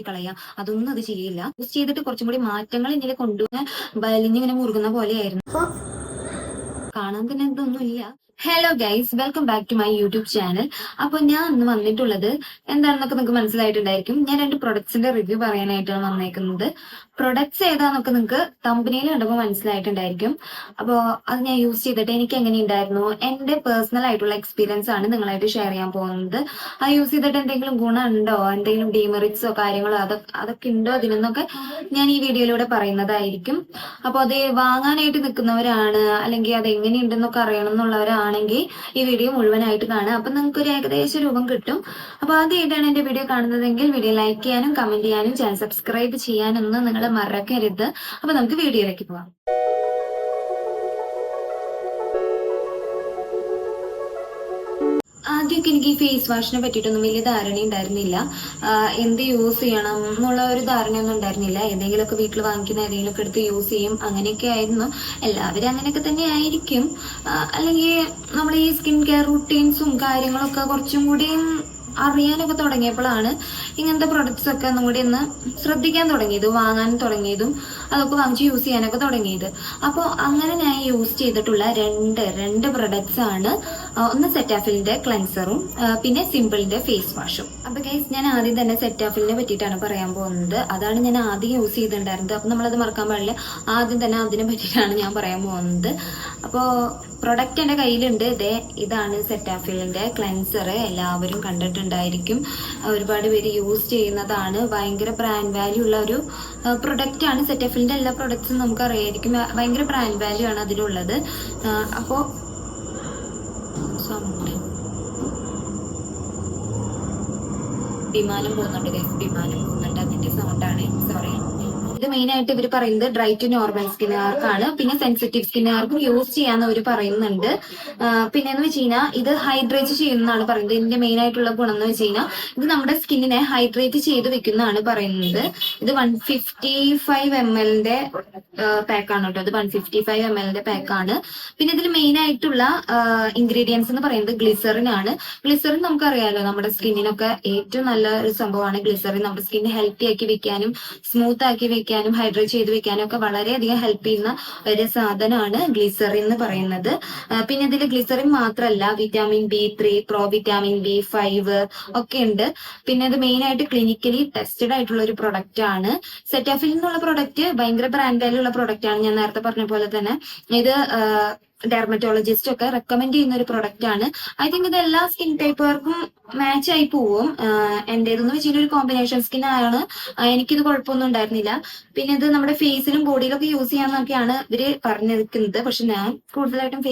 കളയാ അതൊന്നും അത് ചെയ്യില്ല. യൂസ് ചെയ്തിട്ട് കുറച്ചും കൂടി മാറ്റങ്ങൾ ഇങ്ങനെ കൊണ്ടുപോകാൻ വലിഞ്ഞിങ്ങനെ മുറുകുന്ന പോലെയായിരുന്നു. അപ്പൊ കാണാൻ തന്നെ ഇതൊന്നുമില്ല. Hello guys, welcome back to my YouTube channel. അപ്പൊ ഞാൻ ഇന്ന് വന്നിട്ടുള്ളത് എന്താണെന്നൊക്കെ നിങ്ങൾക്ക് മനസ്സിലായിട്ടുണ്ടായിരിക്കും. ഞാൻ 2 പ്രൊഡക്ട്സിന്റെ റിവ്യൂ പറയാനായിട്ടാണ് വന്നേക്കുന്നത്. പ്രൊഡക്ട്സ് ഏതാന്നൊക്കെ നിങ്ങൾക്ക് തമ്പനിയിൽ കണ്ടപ്പോൾ മനസ്സിലായിട്ടുണ്ടായിരിക്കും. അപ്പോൾ അത് ഞാൻ യൂസ് ചെയ്തിട്ട് എനിക്ക് എങ്ങനെ ഉണ്ടായിരുന്നു, എന്റെ പേഴ്സണൽ ആയിട്ടുള്ള എക്സ്പീരിയൻസ് ആണ് നിങ്ങളായിട്ട് ഷെയർ ചെയ്യാൻ പോകുന്നത്. അത് യൂസ് ചെയ്തിട്ട് എന്തെങ്കിലും ഗുണമുണ്ടോ, എന്തെങ്കിലും ഡീമെറിറ്റ്സോ കാര്യങ്ങളോ അതൊക്കെ ഉണ്ടോ അതിനൊന്നൊക്കെ ഞാൻ ഈ വീഡിയോയിലൂടെ പറയുന്നതായിരിക്കും. അപ്പോൾ അത് വാങ്ങാനായിട്ട് നിൽക്കുന്നവരാണ്, അല്ലെങ്കിൽ അത് എങ്ങനെയുണ്ടെന്നൊക്കെ അറിയണം എന്നുള്ളവരാണെങ്കിൽ ഈ വീഡിയോ മുഴുവനായിട്ട് കാണുക. അപ്പൊ നിങ്ങൾക്ക് ഒരു ഏകദേശ രൂപം കിട്ടും. അപ്പൊ ആദ്യമായിട്ടാണ് എന്റെ വീഡിയോ കാണുന്നതെങ്കിൽ വീഡിയോ ലൈക്ക് ചെയ്യാനും കമന്റ് ചെയ്യാനും ചാനൽ സബ്സ്ക്രൈബ് ചെയ്യാനൊന്നും നിങ്ങൾ മറക്കരുത്. അപ്പൊ നമുക്ക് വീഡിയോയിലേക്ക് പോവാം. ആദ്യമൊക്കെ എനിക്ക് ഈ ഫേസ് വാഷിനെ പറ്റിയിട്ടൊന്നും വലിയ ധാരണ ഉണ്ടായിരുന്നില്ല. എന്ത് യൂസ് ചെയ്യണം എന്നുള്ള ഒരു ധാരണയൊന്നും ഉണ്ടായിരുന്നില്ല. ഏതെങ്കിലുമൊക്കെ വീട്ടിൽ വാങ്ങിക്കുന്ന ഏതെങ്കിലുമൊക്കെ എടുത്ത് യൂസ് ചെയ്യും, അങ്ങനെയൊക്കെ ആയിരുന്നു. എല്ലാവരും അങ്ങനെയൊക്കെ തന്നെ ആയിരിക്കും. അല്ലെങ്കിൽ നമ്മൾ ഈ സ്കിൻ കെയർ റുട്ടീൻസും കാര്യങ്ങളൊക്കെ കുറച്ചും കൂടിയും അറിയാനൊക്കെ തുടങ്ങിയപ്പോഴാണ് ഇങ്ങനത്തെ പ്രൊഡക്ട്സ് ഒക്കെ ഒന്നും കൂടി ഒന്ന് ശ്രദ്ധിക്കാൻ തുടങ്ങിയത്, വാങ്ങാൻ തുടങ്ങിയതും അതൊക്കെ വാങ്ങിച്ച് യൂസ് ചെയ്യാനൊക്കെ തുടങ്ങിയത്. അപ്പോൾ അങ്ങനെ ഞാൻ യൂസ് ചെയ്തിട്ടുള്ള രണ്ട് പ്രൊഡക്ട്സ് ആണ്. ഒന്ന് സെറ്റാഫിലിന്റെ ക്ലെൻസറും പിന്നെ സിമ്പിളിന്റെ ഫേസ് വാഷും. അപ്പൊ ഗൈസ്, ഞാൻ ആദ്യം തന്നെ സെറ്റാഫിലിനെ പറ്റിയിട്ടാണ് പറയാൻ പോകുന്നത്. അതാണ് ഞാൻ ആദ്യം യൂസ് ചെയ്തിട്ടുണ്ടായിരുന്നത്. അപ്പൊ നമ്മളത് മറക്കാൻ പാടില്ല. ആദ്യം തന്നെ അതിനെ പറ്റിയിട്ടാണ് ഞാൻ പറയാൻ പോകുന്നത്. അപ്പോൾ പ്രൊഡക്റ്റ് എൻ്റെ കയ്യിലുണ്ട്. ഇതാണ് സെറ്റാഫിലിന്റെ ക്ലെൻസർ. എല്ലാവരും കണ്ടിട്ടുണ്ടായിരിക്കും, ഒരുപാട് പേര് യൂസ് ചെയ്യുന്നതാണ്. ഭയങ്കര ബ്രാൻഡ് വാല്യൂ ഉള്ള ഒരു പ്രൊഡക്റ്റ് ആണ്. സെറ്റാഫിലിന്റെ എല്ലാ പ്രൊഡക്ട്സും നമുക്ക് അറിയായിരിക്കും, ഭയങ്കര ബ്രാൻഡ് വാല്യൂ ആണ് അതിലുള്ളത്. അപ്പോൾ വിമാനം പോകുന്നുണ്ട് ഗൈസ്, വിമാനം പോകുന്നുണ്ട്, അതിന്റെ സൗണ്ടാണ്, സോറി. ഇത് മെയിൻ ആയിട്ട് ഇവർ പറയുന്നത് ഡ്രൈ ടു നോർമൽ സ്കിന്നുകാർക്കാണ്, പിന്നെ സെൻസിറ്റീവ് സ്കിന്നുകാർക്കും യൂസ് ചെയ്യാന്ന് അവർ പറയുന്നുണ്ട്. പിന്നെ എന്ന് വെച്ച് കഴിഞ്ഞാൽ ഇത് ഹൈഡ്രേറ്റ് ചെയ്യുന്നതാണ് പറയുന്നത്. ഇതിന്റെ മെയിൻ ആയിട്ടുള്ള ഗുണം എന്ന് വെച്ച് കഴിഞ്ഞാൽ ഇത് നമ്മുടെ സ്കിന്നിനെ ഹൈഡ്രേറ്റ് ചെയ്ത് വെക്കുന്നതാണ് പറയുന്നത്. ഇത് 155 ml പാക്കാണ് കേട്ടോ. ഇത് 155 ml പാക്കാണ്. പിന്നെ ഇതിൽ മെയിൻ ആയിട്ടുള്ള ഇൻഗ്രീഡിയൻസ് എന്ന് പറയുന്നത് ഗ്ലിസറിൻ ആണ്. ഗ്ലിസറിൻ നമുക്കറിയാലോ, നമ്മുടെ സ്കിന്നിനൊക്കെ ഏറ്റവും നല്ല ഒരു സംഭവമാണ് ഗ്ലിസറിൻ. നമ്മുടെ സ്കിൻ ഹെൽത്തി ആക്കി വെക്കാനും സ്മൂത്ത് ആക്കി വെക്കാനും ഹൈഡ്രേറ്റ് ചെയ്ത് വെക്കാനും ഒക്കെ വളരെയധികം ഹെൽപ്പ് ചെയ്യുന്ന ഒരു സാധനമാണ് ഗ്ലിസറിൻ എന്ന് പറയുന്നത്. പിന്നെ ഇതിൽ ഗ്ലിസറിൻ മാത്രമല്ല, vitamin B3, pro vitamin B5 ഒക്കെ ഉണ്ട്. പിന്നെ ഇത് മെയിൻ ആയിട്ട് ക്ലിനിക്കലി ടെസ്റ്റഡ് ആയിട്ടുള്ള ഒരു പ്രൊഡക്റ്റ് ആണ്. സെറ്റാഫിൽ എന്നുള്ള പ്രൊഡക്റ്റ് ഭയങ്കര ബ്രാൻഡ് വാല്യൂ ഉള്ള പ്രൊഡക്റ്റ് ആണ്. ഞാൻ നേരത്തെ പറഞ്ഞ പോലെ തന്നെ ഇത് ഡെർമറ്റോളജിസ്റ്റ് ഒക്കെ റെക്കമെൻഡ് ചെയ്യുന്ന ഒരു പ്രൊഡക്റ്റ് ആണ്. ഐ തിങ്ക് ഇത് എല്ലാ സ്കിൻ ടൈപ്പുകാർക്കും മാച്ച് ആയി പോവും. എന്റേതെന്ന് വെച്ചാൽ ഒരു കോമ്പിനേഷൻ സ്കിൻ ആണ്, എനിക്കിത് കുഴപ്പമൊന്നും ഉണ്ടായിരുന്നില്ല. പിന്നെ ഇത് നമ്മുടെ ഫേസിലും ബോഡിയിലൊക്കെ യൂസ് ചെയ്യാന്നൊക്കെയാണ് ഇവര് പറഞ്ഞിരിക്കുന്നത്. പക്ഷെ ഞാൻ കൂടുതലായിട്ടും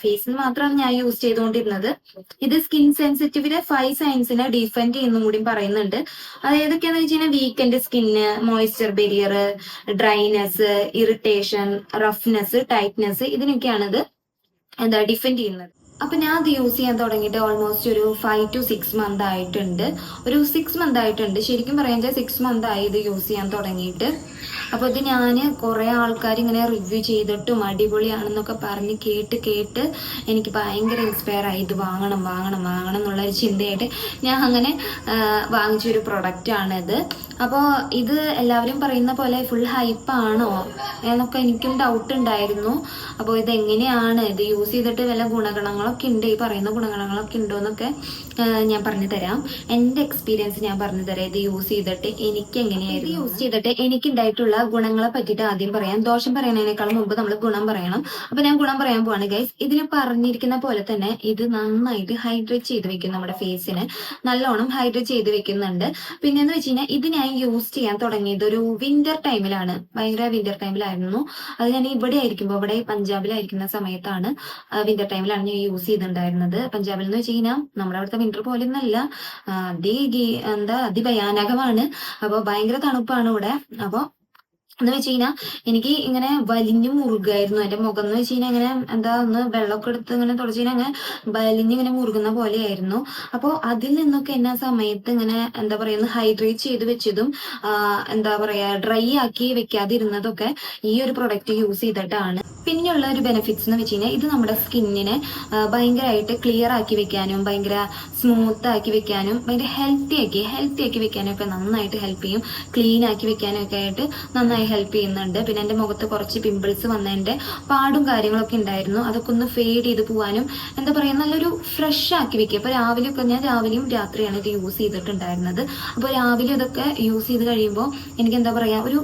ഫേസിൽ മാത്രമാണ് ഞാൻ യൂസ് ചെയ്തുകൊണ്ടിരുന്നത്. ഇത് സ്കിൻ സെൻസിറ്റിവിന്റെ 5 സയൻസിനെ ഡിഫെൻഡ് ചെയ്യുന്നും കൂടി പറയുന്നുണ്ട്. അത് ഏതൊക്കെയാന്ന് വെച്ച് കഴിഞ്ഞാൽ weakened skin, moisture barrier, dryness, irritation, roughness, tightness, ഇതിനൊക്കെയാണിത് ഡിഫെൻഡ് ചെയ്യുന്നത്. അപ്പൊ ഞാൻ അത് യൂസ് ചെയ്യാൻ തുടങ്ങിയിട്ട് ഓൾമോസ്റ്റ് ഒരു 5 to 6 month ആയിട്ടുണ്ട്. ഒരു 6 month ആയിട്ടുണ്ട്, ശരിക്കും പറയാൻ 6 month ആയി ഇത് യൂസ് ചെയ്യാൻ തുടങ്ങിയിട്ട്. അപ്പൊ ഇത് ഞാൻ കുറെ ആൾക്കാർ ഇങ്ങനെ റിവ്യൂ ചെയ്തിട്ടും അടിപൊളിയാണെന്നൊക്കെ പറഞ്ഞ് കേട്ട് എനിക്ക് ഭയങ്കര ഇൻസ്പയർ ആയി. ഇത് വാങ്ങണം എന്നുള്ള ഒരു ചിന്തയായിട്ട് ഞാൻ അങ്ങനെ വാങ്ങിച്ചൊരു പ്രൊഡക്റ്റ് ആണിത്. അപ്പോൾ ഇത് എല്ലാവരും പറയുന്ന പോലെ ഫുൾ ഹൈപ്പാണോ എന്നൊക്കെ എനിക്കും ഡൗട്ട് ഉണ്ടായിരുന്നു. അപ്പോൾ ഇത് എങ്ങനെയാണ്, ഇത് യൂസ് ചെയ്തിട്ട് വല്ല ഗുണഗണങ്ങളൊക്കെ ഉണ്ട്, ഈ പറയുന്ന ഗുണഗണങ്ങളൊക്കെ ഉണ്ടോ എന്നൊക്കെ ഞാൻ പറഞ്ഞു തരാം. എൻ്റെ എക്സ്പീരിയൻസ് ഞാൻ പറഞ്ഞു തരാം. ഇത് യൂസ് ചെയ്തിട്ട് എനിക്ക് എങ്ങനെയായിരുന്നു, യൂസ് ചെയ്തിട്ട് എനിക്കുണ്ടായിട്ടുള്ള ഗുണങ്ങളെ പറ്റിയിട്ട് ആദ്യം പറയാം. ദോഷം പറയുന്നതിനേക്കാളും മുമ്പ് നമ്മൾ ഗുണം പറയണം. അപ്പൊ ഞാൻ ഗുണം പറയാൻ പോവാണ് ഗൈസ്. ഇതിൽ പറഞ്ഞിരിക്കുന്ന പോലെ തന്നെ ഇത് നന്നായിട്ട് ഹൈഡ്രേറ്റ് ചെയ്ത് വെക്കും, നമ്മുടെ ഫേസിനെ നല്ലോണം ഹൈഡ്രേറ്റ് ചെയ്ത് വെക്കുന്നുണ്ട്. പിന്നെ എന്ന് വെച്ച് കഴിഞ്ഞാൽ ഇത് ഞാൻ യൂസ് ചെയ്യാൻ തുടങ്ങിയത് ഒരു വിന്റർ ടൈമിലാണ്, ഭയങ്കര വിന്റർ ടൈമിലായിരുന്നു. അത് ഞാൻ ഇവിടെ ആയിരിക്കുമ്പോൾ, ഇവിടെ പഞ്ചാബിലായിരിക്കുന്ന സമയത്താണ്, വിന്റർ ടൈമിലാണ് ഞാൻ യൂസ് ചെയ്തിട്ടുണ്ടായിരുന്നത്. പഞ്ചാബിൽ എന്ന് വെച്ച് കഴിഞ്ഞാൽ നമ്മുടെ അവിടുത്തെ വിന്റർ പോലെ ഒന്നല്ല, അതിഭയാനകമാണ്. അപ്പോൾ ഭയങ്കര തണുപ്പാണ് ഇവിടെ. അപ്പോൾ എന്ന് വെച്ച് കഴിഞ്ഞാൽ എനിക്ക് ഇങ്ങനെ വലിഞ്ഞു മുറുകായിരുന്നു എന്റെ മുഖം എന്ന് വെച്ച് കഴിഞ്ഞാൽ ഇങ്ങനെ എന്താ ഒന്ന് വെള്ളമൊക്കെ എടുത്ത് ഇങ്ങനെ തുടച്ചു കഴിഞ്ഞാൽ അങ്ങനെ വലിഞ്ഞിങ്ങനെ മുറുകുന്ന പോലെയായിരുന്നു. അപ്പോൾ അതിൽ നിന്നൊക്കെ എന്നെ ആ സമയത്ത് ഇങ്ങനെ എന്താ പറയുക ഹൈഡ്രേറ്റ് ചെയ്ത് വെച്ചതും എന്താ പറയാ ഡ്രൈ ആക്കി വെക്കാതിരുന്നതൊക്കെ ഈ ഒരു പ്രൊഡക്റ്റ് യൂസ് ചെയ്തിട്ടാണ്. പിന്നെയുള്ള ഒരു ബെനിഫിറ്റ്സ് എന്ന് വെച്ച് കഴിഞ്ഞാൽ ഇത് നമ്മുടെ സ്കിന്നിനെ ഭയങ്കരമായിട്ട് ക്ലിയർ ആക്കി വെക്കാനും ഭയങ്കര സ്മൂത്ത് ആക്കി വെക്കാനും ഭയങ്കര ഹെൽത്തി ആക്കി വെക്കാനും ഒക്കെ നന്നായിട്ട് ഹെൽപ്പ് ചെയ്യും. ക്ലീൻ ആക്കി വെക്കാനും ഒക്കെ ആയിട്ട് നന്നായി ഹെൽപ്പ് ചെയ്യുന്നുണ്ട്. പിന്നെ എന്റെ മുഖത്ത് കുറച്ച് പിമ്പിൾസ് വന്നതിന്റെ പാടും കാര്യങ്ങളൊക്കെ ഉണ്ടായിരുന്നു. അതൊക്കെ ഒന്ന് ഫേഡ് ചെയ്ത് പോവാനും എന്താ പറയാ നല്ലൊരു ഫ്രഷ് ആക്കി വെക്കുക. അപ്പൊ രാവിലെയൊക്കെ ഞാൻ രാവിലെയും രാത്രിയാണ് ഇത് യൂസ് ചെയ്തിട്ടുണ്ടായിരുന്നത്. അപ്പോൾ രാവിലെ ഇതൊക്കെ യൂസ് ചെയ്ത് കഴിയുമ്പോൾ എനിക്ക് എന്താ പറയാ ഒരു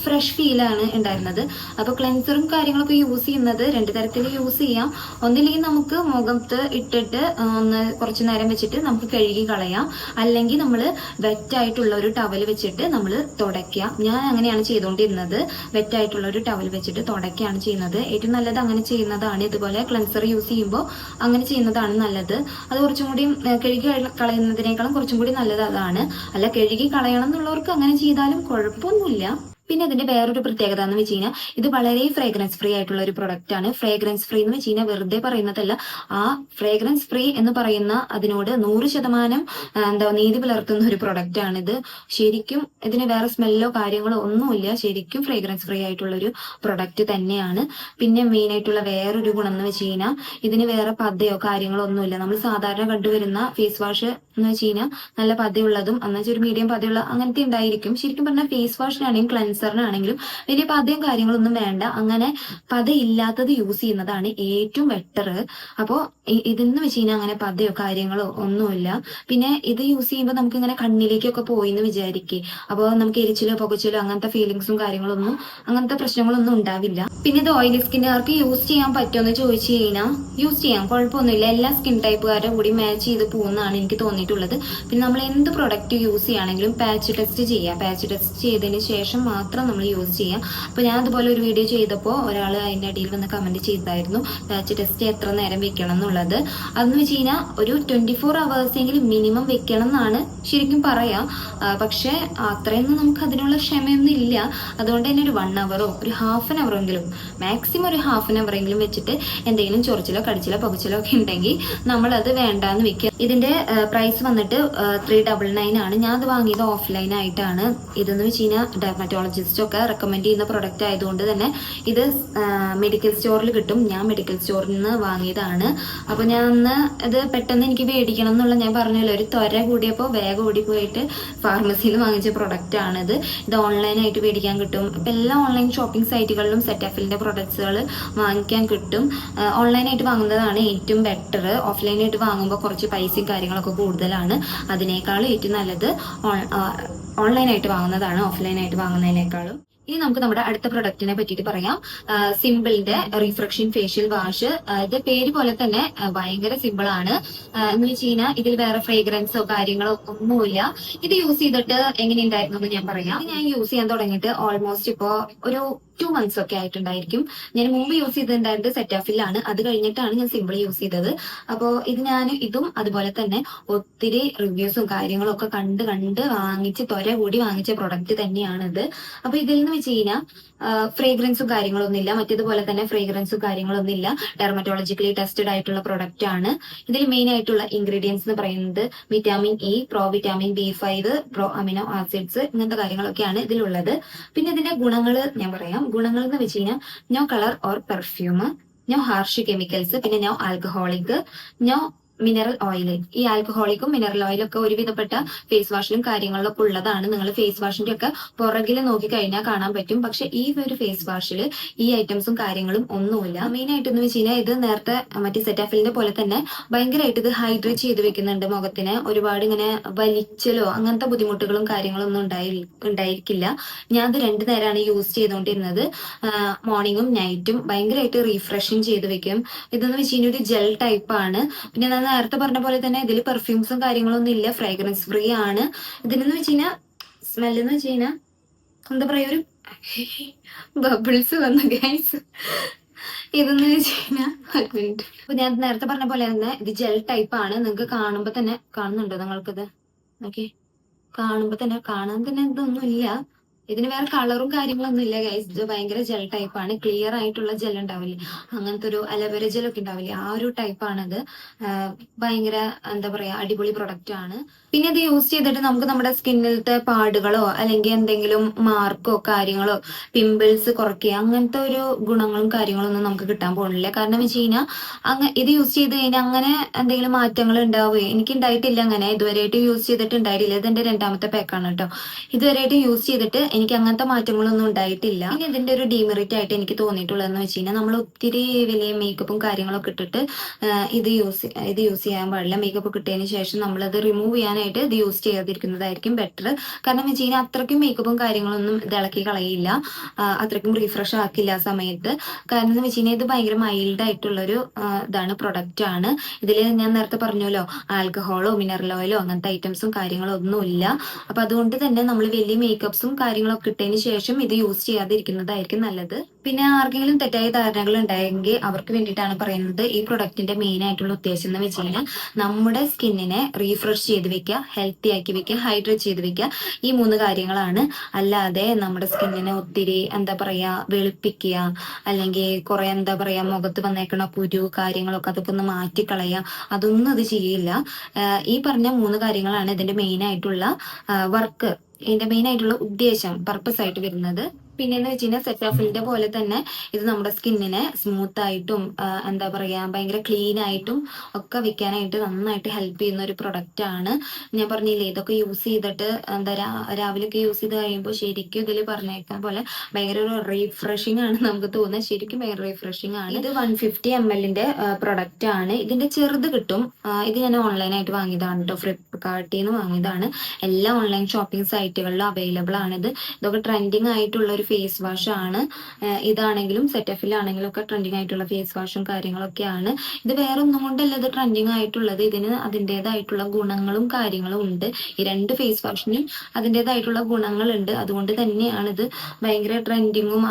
ഫ്രഷ് ഫീലാണ് ഉണ്ടായിരുന്നത്. അപ്പൊ ക്ലെൻസറും കാര്യങ്ങളൊക്കെ യൂസ് ചെയ്യുന്നത് രണ്ട് തരത്തിൽ യൂസ് ചെയ്യാം. ഒന്നില്ലെങ്കിൽ നമുക്ക് മുഖത്ത് ഇട്ടിട്ട് ഒന്ന് കുറച്ചു നേരം വെച്ചിട്ട് നമുക്ക് കഴുകി കളയാം, അല്ലെങ്കിൽ നമ്മൾ വെറ്റായിട്ടുള്ള ഒരു ടവൽ വെച്ചിട്ട് നമ്മൾ തുടയ്ക്കുക. ഞാൻ അങ്ങനെയാണ് ചെയ്തുകൊണ്ടിരുന്നത്. വെറ്റായിട്ടുള്ള ഒരു ടവൽ വെച്ചിട്ട് തുടയ്ക്കുകയാണ് ചെയ്യുന്നത്. ഏറ്റവും നല്ലത് അങ്ങനെ ചെയ്യുന്നതാണ്. ഇതുപോലെ ക്ലെൻസർ യൂസ് ചെയ്യുമ്പോൾ അങ്ങനെ ചെയ്യുന്നതാണ് നല്ലത്. അത് കുറച്ചും കൂടി കഴുകി കളയുന്നതിനേക്കാളും കുറച്ചും കൂടി നല്ലത് അതാണ്. അല്ല കഴുകി കളയണം എന്നുള്ളവർക്ക് അങ്ങനെ ചെയ്താലും കുഴപ്പമൊന്നുമില്ല. പിന്നെ ഇതിന്റെ വേറൊരു പ്രത്യേകത എന്ന് വെച്ച് കഴിഞ്ഞാൽ ഇത് വളരെ ഫ്രേഗ്രൻസ് ഫ്രീ ആയിട്ടുള്ള ഒരു പ്രൊഡക്റ്റ് ആണ്. ഫ്രേഗ്രൻസ് ഫ്രീ എന്ന് വെച്ച് കഴിഞ്ഞാൽ വെറുതെ പറയുന്നതല്ല. ആ ഫ്രേഗ്രൻസ് ഫ്രീ എന്ന് പറയുന്ന അതിനോട് 100% എന്താ നീതി പുലർത്തുന്ന ഒരു പ്രൊഡക്റ്റ് ആണിത്. ശരിക്കും ഇതിന് വേറെ സ്മെല്ലോ കാര്യങ്ങളോ ഒന്നുമില്ല. ശരിക്കും ഫ്രേഗ്രൻസ് ഫ്രീ ആയിട്ടുള്ള ഒരു പ്രൊഡക്റ്റ് തന്നെയാണ്. പിന്നെ മെയിൻ ആയിട്ടുള്ള വേറൊരു ഗുണം എന്ന് വെച്ച് കഴിഞ്ഞാൽ ഇതിന് വേറെ പതയോ കാര്യങ്ങളോ ഒന്നുമില്ല. നമ്മൾ സാധാരണ കണ്ടുവരുന്ന ഫേസ് വാഷ് എന്ന് വെച്ച് കഴിഞ്ഞാൽ നല്ല പതയുള്ളതും എന്നുവെച്ചാൽ ഒരു മീഡിയം പതയുള്ള അങ്ങനത്തെ ഉണ്ടായിരിക്കും. ശരിക്കും പറഞ്ഞാൽ ഫേസ് വാഷിനാണെങ്കിലും ക്ലെൻസറിനാണെങ്കിലും വലിയ പതയും കാര്യങ്ങളൊന്നും വേണ്ട. അങ്ങനെ പതയില്ലാത്തത് യൂസ് ചെയ്യുന്നതാണ് ഏറ്റവും ബെറ്റർ. അപ്പോൾ ഇതെന്ന് വെച്ച് കഴിഞ്ഞാൽ അങ്ങനെ പതയോ കാര്യങ്ങളോ ഒന്നുമില്ല. പിന്നെ ഇത് യൂസ് ചെയ്യുമ്പോൾ നമുക്ക് ഇങ്ങനെ കണ്ണിലേക്കൊക്കെ പോയി എന്ന് വിചാരിക്കേ. അപ്പോൾ നമുക്ക് എരിച്ചിലോ പുകച്ചിലോ അങ്ങനത്തെ ഫീലിങ്സും കാര്യങ്ങളൊന്നും അങ്ങനത്തെ പ്രശ്നങ്ങളൊന്നും ഉണ്ടാവില്ല. പിന്നെ ഇത് ഓയിലി സ്കിന്നുകാർക്ക് യൂസ് ചെയ്യാൻ പറ്റുമെന്ന് ചോദിച്ചു കഴിഞ്ഞാൽ യൂസ് ചെയ്യാം, കുഴപ്പമൊന്നുമില്ല. എല്ലാ സ്കിൻ ടൈപ്പുകാരുടെ കൂടി മാച്ച് ചെയ്ത് പോകുന്നതാണ് എനിക്ക് തോന്നിയിട്ടുള്ളത്. പിന്നെ നമ്മൾ എന്ത് പ്രൊഡക്റ്റ് യൂസ് ചെയ്യുകയാണെങ്കിലും പാച്ച് ടെസ്റ്റ് ചെയ്യുക. പാച്ച് ടെസ്റ്റ് ചെയ്തതിന് ശേഷം മാത്രം നമ്മൾ യൂസ് ചെയ്യാം. അപ്പോൾ ഞാൻ അതുപോലെ ഒരു വീഡിയോ ചെയ്തപ്പോൾ ഒരാൾ അതിൻ്റെ അടിയിൽ വന്ന് കമന്റ് ചെയ്തായിരുന്നു പാച്ച് ടെസ്റ്റ് എത്ര നേരം വെക്കണം എന്നുള്ളത്. അതെന്ന് വെച്ച് കഴിഞ്ഞാൽ ഒരു 24 hours എങ്കിലും മിനിമം വെക്കണം എന്നാണ് ശരിക്കും പറയാം. പക്ഷെ അത്രയൊന്നും നമുക്ക് അതിനുള്ള ക്ഷമയൊന്നും ഇല്ല. അതുകൊണ്ട് തന്നെ ഒരു 1 hour ഒരു ഹാഫ് ആൻ അവറെങ്കിലും മാക്സിമം ഒരു ഹാഫ് ആൻ അവറെങ്കിലും വെച്ചിട്ട് എന്തെങ്കിലും ചൊറിച്ചിലോ കടിച്ചിലോ പുകച്ചിലോ ഒക്കെ ഉണ്ടെങ്കിൽ നമ്മളത് വേണ്ടാന്ന് വെക്കുക. ഇതിന്റെ പ്രൈസ് വന്നിട്ട് 399 ആണ്. ഞാൻ അത് വാങ്ങിയത് ഓഫ്ലൈൻ ആയിട്ടാണ്. ഇതെന്ന് വെച്ച് കഴിഞ്ഞാൽ ഡെർമറ്റോളജിസ്റ്റ് ഒക്കെ റെക്കമെൻഡ് ചെയ്യുന്ന പ്രൊഡക്റ്റ് ആയതുകൊണ്ട് തന്നെ ഇത് മെഡിക്കൽ സ്റ്റോറിൽ കിട്ടും. ഞാൻ മെഡിക്കൽ സ്റ്റോറിൽ നിന്ന് വാങ്ങിയതാണ്. അപ്പൊ ഞാൻ അന്ന് ഇത് പെട്ടെന്ന് എനിക്ക് മേടിക്കണം എന്നുള്ള ഞാൻ പറഞ്ഞല്ലോ ഒരു ത്വര കൂടിയപ്പോൾ വേഗം ഓടി പോയിട്ട് ഫാർമസിയിൽ വാങ്ങിച്ച പ്രൊഡക്റ്റ് ആണിത്. ഇത് ഓൺലൈനായിട്ട് മേടിക്കാൻ കിട്ടും. ഇപ്പൊ എല്ലാ ഓൺലൈൻ ഷോപ്പിംഗ് സൈറ്റുകളിലും സെറ്റാഫിലിന്റെ പ്രൊഡക്ട്സുകൾ വാങ്ങിക്കാൻ കിട്ടും. ഓൺലൈനായിട്ട് വാങ്ങുന്നതാണ് ഏറ്റവും ബെറ്റർ. ഓഫ്ലൈനായിട്ട് വാങ്ങുമ്പോൾ കുറച്ച് പൈസയും കാര്യങ്ങളൊക്കെ കൂടുതലാണ്. അതിനേക്കാളും ഏറ്റവും നല്ലത് ഓൺലൈനായിട്ട് വാങ്ങുന്നതാണ് ഓഫ്ലൈനായിട്ട് വാങ്ങുന്നതിനേക്കാളും. ഇനി നമുക്ക് നമ്മുടെ അടുത്ത പ്രൊഡക്റ്റിനെ പറ്റിയിട്ട് പറയാം. സിമ്പിളിന്റെ റിഫ്രഷിംഗ് ഫേഷ്യൽ വാഷ്. ഇത് പേര് പോലെ തന്നെ ഭയങ്കര സിമ്പിൾ ആണ്. എന്ന് വെച്ച് കഴിഞ്ഞാൽ ഇതിൽ വേറെ ഫ്രേഗ്രൻസോ കാര്യങ്ങളോ ഒന്നുമില്ല. ഇത് യൂസ് ചെയ്തിട്ട് എങ്ങനെയുണ്ടായിരുന്നു എന്ന് ഞാൻ പറയാം. ഞാൻ യൂസ് ചെയ്യാൻ തുടങ്ങിയിട്ട് ഓൾമോസ്റ്റ് ഇപ്പോ ഒരു 2 months ഒക്കെ ആയിട്ടുണ്ടായിരിക്കും. ഞാൻ മുമ്പ് യൂസ് ചെയ്തിട്ടുണ്ടായിരുന്നത് സെറ്റാഫിലാണ്. അത് കഴിഞ്ഞിട്ടാണ് ഞാൻ സിമ്പിൾ യൂസ് ചെയ്തത്. അപ്പോൾ ഇതും അതുപോലെ തന്നെ ഒത്തിരി റിവ്യൂസും കാര്യങ്ങളും ഒക്കെ കണ്ട് വാങ്ങിച്ച് ത്വര കൂടി വാങ്ങിച്ച പ്രൊഡക്റ്റ് തന്നെയാണിത്. അപ്പൊ ഇതിൽ നിന്ന് വെച്ച് കഴിഞ്ഞാൽ ഫ്രേഗ്രൻസും കാര്യങ്ങളൊന്നും ഇല്ല. മറ്റേതുപോലെ തന്നെ ഫ്രേഗ്രൻസും കാര്യങ്ങളൊന്നും ഇല്ല. ഡെർമറ്റോളജിക്കലി ടെസ്റ്റഡ് ആയിട്ടുള്ള പ്രൊഡക്റ്റ് ആണ്. ഇതിൽ മെയിൻ ആയിട്ടുള്ള ഇൻഗ്രീഡിയൻസ് എന്ന് പറയുന്നത് vitamin E, pro vitamin B5, pro amino acids ഇങ്ങനത്തെ കാര്യങ്ങളൊക്കെയാണ് ഇതിലുള്ളത്. പിന്നെ ഇതിന്റെ ഗുണങ്ങൾ ഞാൻ പറയാം. ഗുണങ്ങൾ എന്ന് വെച്ച് കഴിഞ്ഞാൽ no colour or perfume, no harsh chemicals, പിന്നെ no alcoholic, no mineral oil. ഈ ആൽക്കഹോളിക്കും മിനറൽ ഓയിലും ഒക്കെ ഒരുവിധപ്പെട്ട ഫേസ് വാഷിലും കാര്യങ്ങളിലൊക്കെ ഉള്ളതാണ്. നിങ്ങൾ ഫേസ് വാഷിന്റെ ഒക്കെ പുറകിൽ നോക്കി കഴിഞ്ഞാൽ കാണാൻ പറ്റും. പക്ഷെ ഈ ഒരു ഫേസ് വാഷിൽ ഈ ഐറ്റംസും കാര്യങ്ങളും ഒന്നുമില്ല. മെയിൻ ആയിട്ട് എന്ന് വെച്ച് കഴിഞ്ഞാൽ ഇത് നേരത്തെ മറ്റേ സെറ്റാഫിലിന്റെ പോലെ തന്നെ ഭയങ്കരമായിട്ട് ഇത് ഹൈഡ്രേറ്റ് ചെയ്ത് വെക്കുന്നുണ്ട് മുഖത്തിന്. ഒരുപാട് ഇങ്ങനെ വലിച്ചലോ അങ്ങനത്തെ ബുദ്ധിമുട്ടുകളും കാര്യങ്ങളും ഒന്നും ഉണ്ടായിരിക്കില്ല. ഞാൻ അത് 2 നേരമാണ് യൂസ് ചെയ്തുകൊണ്ടിരുന്നത്. മോർണിംഗും നൈറ്റും ഭയങ്കരമായിട്ട് റീഫ്രഷിങ് ചെയ്ത് വെക്കും. ഇതെന്ന് വെച്ച് കഴിഞ്ഞാൽ ഒരു ജെൽ ടൈപ്പ് ആണ്. പിന്നെ ഞാൻ നേരത്തെ പറഞ്ഞ പോലെ തന്നെ ഇതിൽ പെർഫ്യൂംസും കാര്യങ്ങളൊന്നും ഇല്ല. ഫ്രേഗ്രൻസ് ഫ്രീ ആണ്. ഇതിനെന്ന് വെച്ച് കഴിഞ്ഞാൽ സ്മെല്ലെന്ന് വെച്ച് കഴിഞ്ഞാൽ എന്താ പറയാ ഒരു ബബിൾസ് വന്നു ഗൈസ്. ഇതെന്ന് വെച്ച് കഴിഞ്ഞാൽ അപ്പൊ ഞാൻ നേരത്തെ പറഞ്ഞ പോലെ തന്നെ ഇത് ജെൽ ടൈപ്പ് ആണ്. നിങ്ങൾക്ക് കാണുമ്പോ തന്നെ കാണുന്നുണ്ടോ നിങ്ങൾക്കിത്? ഓക്കെ, കാണാൻ തന്നെ ഇതൊന്നും ഇല്ല. ഇതിന് വേറെ കളറും കാര്യങ്ങളൊന്നും ഇല്ല ഗൈസ്. ഇത് ഭയങ്കര ജെൽ ടൈപ്പാണ്. ക്ലിയർ ആയിട്ടുള്ള ജെൽ ഉണ്ടാവില്ലേ, അങ്ങനത്തെ ഒരു അലവേര ജെല്ലൊക്കെ ഉണ്ടാവില്ലേ, ആ ഒരു ടൈപ്പാണത്. ഭയങ്കര എന്താ പറയാ അടിപൊളി പ്രൊഡക്റ്റ് ആണ്. പിന്നെ ഇത് യൂസ് ചെയ്തിട്ട് നമുക്ക് നമ്മുടെ സ്കിന്നിലത്തെ പാടുകളോ അല്ലെങ്കിൽ എന്തെങ്കിലും മാർക്കോ കാര്യങ്ങളോ പിമ്പിൾസ് കുറയ്ക്കുക അങ്ങനത്തെ ഒരു ഗുണങ്ങളും കാര്യങ്ങളൊന്നും നമുക്ക് കിട്ടാൻ പോകുന്നില്ല. കാരണം വെച്ച് കഴിഞ്ഞാൽ ഇത് യൂസ് ചെയ്ത് കഴിഞ്ഞാൽ അങ്ങനെ എന്തെങ്കിലും മാറ്റങ്ങൾ ഉണ്ടാവുകയോ എനിക്ക് ഉണ്ടായിട്ടില്ല. അങ്ങനെ ഇതുവരെയായിട്ട് യൂസ് ചെയ്തിട്ട് ഉണ്ടായിട്ടില്ല. ഇതെന്റെ രണ്ടാമത്തെ പാക്കാണ് കേട്ടോ. ഇതുവരെയായിട്ട് യൂസ് ചെയ്തിട്ട് എനിക്ക് അങ്ങനത്തെ മാറ്റങ്ങളൊന്നും ഉണ്ടായിട്ടില്ല. പിന്നെ ഇതിന്റെ ഒരു ഡീമെറിറ്റ് ആയിട്ട് എനിക്ക് തോന്നിയിട്ടുള്ളതെന്ന് വെച്ച് കഴിഞ്ഞാൽ നമ്മൾ ഒത്തിരി വലിയ മേക്കപ്പും കാര്യങ്ങളൊക്കെ ഇട്ടിട്ട് ഇത് യൂസ് ചെയ്യാൻ പാടില്ല. മേക്കപ്പ് കിട്ടിയതിന് ശേഷം നമ്മളത് റിമൂവ് ചെയ്യാനായിട്ട് ഇത് യൂസ് ചെയ്യാതിരിക്കുന്നതായിരിക്കും ബെറ്റർ. കാരണം വെച്ച് കഴിഞ്ഞാൽ അത്രയ്ക്കും മേക്കപ്പും കാര്യങ്ങളൊന്നും ഇത് ഇളക്കി കളയില്ല, അത്രയ്ക്കും റീഫ്രഷ് ആക്കില്ല ആ സമയത്ത്. കാരണം എന്ന് വെച്ച് കഴിഞ്ഞാൽ ഇത് ഭയങ്കര മൈൽഡ് ആയിട്ടുള്ളൊരു ഇതാണ്, പ്രൊഡക്റ്റ് ആണ്. ഇതിൽ ഞാൻ നേരത്തെ പറഞ്ഞല്ലോ ആൽക്കഹോളോ മിനറൽ ഓയിലോ അങ്ങനത്തെ ഐറ്റംസും കാര്യങ്ങളോ ഒന്നുമില്ല. അപ്പൊ അതുകൊണ്ട് തന്നെ നമ്മൾ വലിയ മേക്കപ്സും കാര്യങ്ങളൊക്കെ ഇട്ടതിന് ശേഷം ഇത് യൂസ് ചെയ്യാതിരിക്കുന്നതായിരിക്കും നല്ലത്. പിന്നെ ആർക്കെങ്കിലും തെറ്റായ ധാരണകൾ ഉണ്ടായെങ്കിൽ അവർക്ക് വേണ്ടിയിട്ടാണ് പറയുന്നത്. ഈ പ്രൊഡക്റ്റിന്റെ മെയിൻ ആയിട്ടുള്ള ഉദ്ദേശം എന്ന് വെച്ച് കഴിഞ്ഞാൽ നമ്മുടെ സ്കിന്നിനെ റീഫ്രഷ് ചെയ്ത് വെക്കുക, ഹെൽത്തി ആക്കി വെക്കുക, ഹൈഡ്രേറ്റ് ചെയ്ത് വെക്കുക, ഈ 3 കാര്യങ്ങളാണ്. അല്ലാതെ നമ്മുടെ സ്കിന്നിനെ ഒത്തിരി എന്താ പറയാ വെളുപ്പിക്കുക, അല്ലെങ്കിൽ കുറെ എന്താ പറയാ മുഖത്ത് വന്നേക്കണ കുരു കാര്യങ്ങളൊക്കെ അതൊക്കെ ഒന്ന് മാറ്റിക്കളയുക, അതൊന്നും അത് ചെയ്യില്ല. ഈ പറഞ്ഞ 3 കാര്യങ്ങളാണ് ഇതിന്റെ മെയിൻ ആയിട്ടുള്ള വർക്ക്, ഇതിന്റെ മെയിൻ ആയിട്ടുള്ള ഉദ്ദേശം, പർപ്പസ് ആയിട്ട് വരുന്നത്. പിന്നെന്ന് വെച്ച് കഴിഞ്ഞാൽ സെറ്റാഫിലിന്റെ പോലെ തന്നെ ഇത് നമ്മുടെ സ്കിന്നിനെ സ്മൂത്ത് ആയിട്ടും എന്താ പറയാ ഭയങ്കര ക്ലീൻ ആയിട്ടും ഒക്കെ വെക്കാനായിട്ട് നന്നായിട്ട് ഹെൽപ്പ് ചെയ്യുന്ന ഒരു പ്രൊഡക്റ്റ് ആണ്. ഞാൻ പറഞ്ഞില്ലേ ഇതൊക്കെ യൂസ് ചെയ്തിട്ട് എന്താ രാവിലെയൊക്കെ യൂസ് ചെയ്ത് കഴിയുമ്പോൾ ശരിക്കും ഇതിൽ പറഞ്ഞേക്കാൻ പോലെ ഭയങ്കര ഒരു റീഫ്രഷിംഗ് ആണ് നമുക്ക് തോന്നുന്നത്. ശരിക്കും ഭയങ്കര റീഫ്രഷിംഗ് ആണ്. ഇത് 150 ml പ്രൊഡക്റ്റ് ആണ്. ഇതിന്റെ ചെറുത് കിട്ടും. ഇത് ഞാൻ ഓൺലൈനായിട്ട് വാങ്ങിയതാണ് കേട്ടോ, ഫ്ലിപ്കാർട്ടിൽ നിന്ന് വാങ്ങിയതാണ്. എല്ലാ ഓൺലൈൻ ഷോപ്പിംഗ് സൈറ്റുകളിലും അവൈലബിൾ ആണിത്. ഇതൊക്കെ ട്രെൻഡിങ് ആയിട്ടുള്ള ഒരു ഫേസ് വാഷ് ആണ്. ഇതാണെങ്കിലും സെറ്റഫിലാണെങ്കിലും ഒക്കെ ട്രെൻഡിങ് ആയിട്ടുള്ള ഫേസ് വാഷും കാര്യങ്ങളൊക്കെയാണ്. ഇത് വേറെ ഒന്നും കൊണ്ടല്ല ഇത് ട്രെൻഡിങ് ആയിട്ടുള്ളത്, ഇതിന് അതിൻ്റെതായിട്ടുള്ള ഗുണങ്ങളും കാര്യങ്ങളും ഉണ്ട്. ഈ 2 ഫേസ് വാഷിനും അതിൻ്റെതായിട്ടുള്ള ഗുണങ്ങളുണ്ട്. അതുകൊണ്ട് തന്നെയാണ് ഇത് ഭയങ്കര ട്രെൻഡിങ്ങും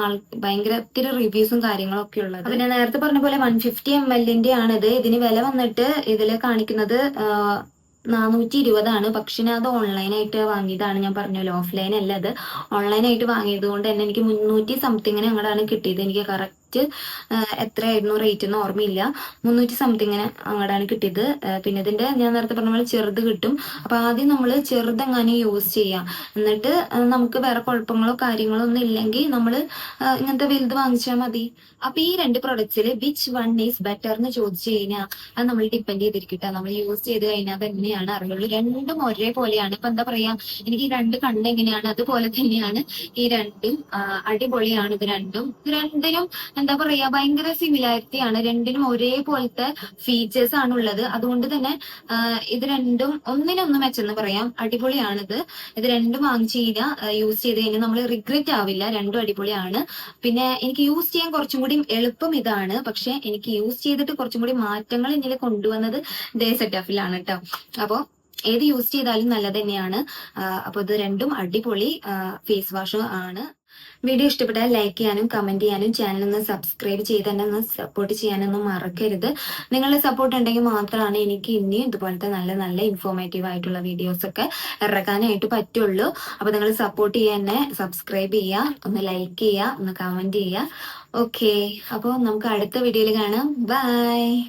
ഭയങ്കര ഒത്തിരി റിവ്യൂസും കാര്യങ്ങളൊക്കെ ഉള്ളത്. പിന്നെ നേരത്തെ പറഞ്ഞ പോലെ 150 ml ആണിത്. ഇതിന് വില വന്നിട്ട് ഇതിൽ കാണിക്കുന്നത് 420 പക്ഷെ ഞാൻ അത് ഓൺലൈനായിട്ട് വാങ്ങിയതാണ്. ഞാൻ പറഞ്ഞല്ലോ ഓഫ്ലൈൻ അല്ല, അത് ഓൺലൈനായിട്ട് വാങ്ങിയത് കൊണ്ട് തന്നെ എനിക്ക് 300 സംതിങ്ങിന് അങ്ങോട്ടാണ് കിട്ടിയത്. എനിക്ക് കറക്റ്റ് എത്രയായിരുന്നു റേറ്റ് എന്ന് ഓർമ്മയില്ല. 300 സംതിങ്ങിന് അങ്ങോട്ടാണ് കിട്ടിയത്. പിന്നെ ഇതിന്റെ ഞാൻ നേരത്തെ പറഞ്ഞ പോലെ ചെറുത് കിട്ടും. അപ്പൊ ആദ്യം നമ്മൾ ചെറുതെങ്ങനെ യൂസ് ചെയ്യാം, എന്നിട്ട് നമുക്ക് വേറെ കുഴപ്പങ്ങളോ കാര്യങ്ങളോ ഒന്നും ഇല്ലെങ്കിൽ നമ്മൾ ഇങ്ങനത്തെ വലുത് വാങ്ങിച്ചാൽ മതി. അപ്പൊ ഈ 2 പ്രൊഡക്ട്സിൽ വിച്ച് വൺ ഈസ് ബെറ്റർ എന്ന് ചോദിച്ചു കഴിഞ്ഞാൽ അത് നമ്മൾ ഡിപ്പെൻഡ് ചെയ്തിരിക്കട്ടെ. നമ്മൾ യൂസ് ചെയ്ത് കഴിഞ്ഞാൽ തന്നെയാണ് അറിയുള്ളൂ. രണ്ടും ഒരേപോലെയാണ്. ഇപ്പൊ എന്താ പറയാ, എനിക്ക് ഈ 2 കണ്ണ് എങ്ങനെയാണ് അതുപോലെ തന്നെയാണ് ഈ 2ഉം. അടിപൊളിയാണ് ഇത് രണ്ടും. ഇത് രണ്ടിനും എന്താ പറയാ ഭയങ്കര സിമിലാരിറ്റി ആണ്. രണ്ടിനും ഒരേപോലത്തെ ഫീച്ചേഴ്സ് ആണ് ഉള്ളത്. അതുകൊണ്ട് തന്നെ ഇത് രണ്ടും ഒന്നിനൊന്നും മെച്ചെന്ന് പറയാം. അടിപൊളിയാണിത്. ഇത് രണ്ടും വാങ്ങിച്ചു കഴിഞ്ഞാൽ യൂസ് ചെയ്ത് കഴിഞ്ഞാൽ നമ്മൾ റിഗ്രറ്റ് ആവില്ല. രണ്ടും അടിപൊളിയാണ്. പിന്നെ എനിക്ക് യൂസ് ചെയ്യാൻ കുറച്ചും കൂടി എളുപ്പം ഇതാണ്. പക്ഷെ എനിക്ക് യൂസ് ചെയ്തിട്ട് കുറച്ചും കൂടി മാറ്റങ്ങൾ ഇതിൽ കൊണ്ടുവന്നത് ദേ സെറ്റാഫിലാണ് കേട്ടോ. അപ്പോ ഏത് യൂസ് ചെയ്താലും നല്ലത് തന്നെയാണ്. അപ്പൊ ഇത് രണ്ടും അടിപൊളി ഫേസ് വാഷ് ആണ്. വീഡിയോ ഇഷ്ടപ്പെട്ടാൽ ലൈക്ക് ചെയ്യാനും കമന്റ് ചെയ്യാനും ചാനൽ സബ്സ്ക്രൈബ് ചെയ്ത് തന്നെ ഒന്ന് സപ്പോർട്ട് ചെയ്യാനൊന്നും മറക്കരുത്. നിങ്ങളുടെ സപ്പോർട്ട് ഉണ്ടെങ്കിൽ മാത്രമാണ് എനിക്ക് ഇനിയും ഇതുപോലത്തെ നല്ല നല്ല ഇൻഫോർമേറ്റീവ് ആയിട്ടുള്ള വീഡിയോസ് ഒക്കെ ഇറക്കാനായിട്ട് പറ്റുള്ളൂ. അപ്പൊ നിങ്ങൾ സപ്പോർട്ട് ചെയ്യാൻ തന്നെ സബ്സ്ക്രൈബ് ചെയ്യുക, ഒന്ന് ലൈക്ക് ചെയ്യുക, ഒന്ന് കമന്റ് ചെയ്യുക. ഓക്കെ, അപ്പോൾ നമുക്ക് അടുത്ത വീഡിയോയിൽ കാണാം. ബൈ.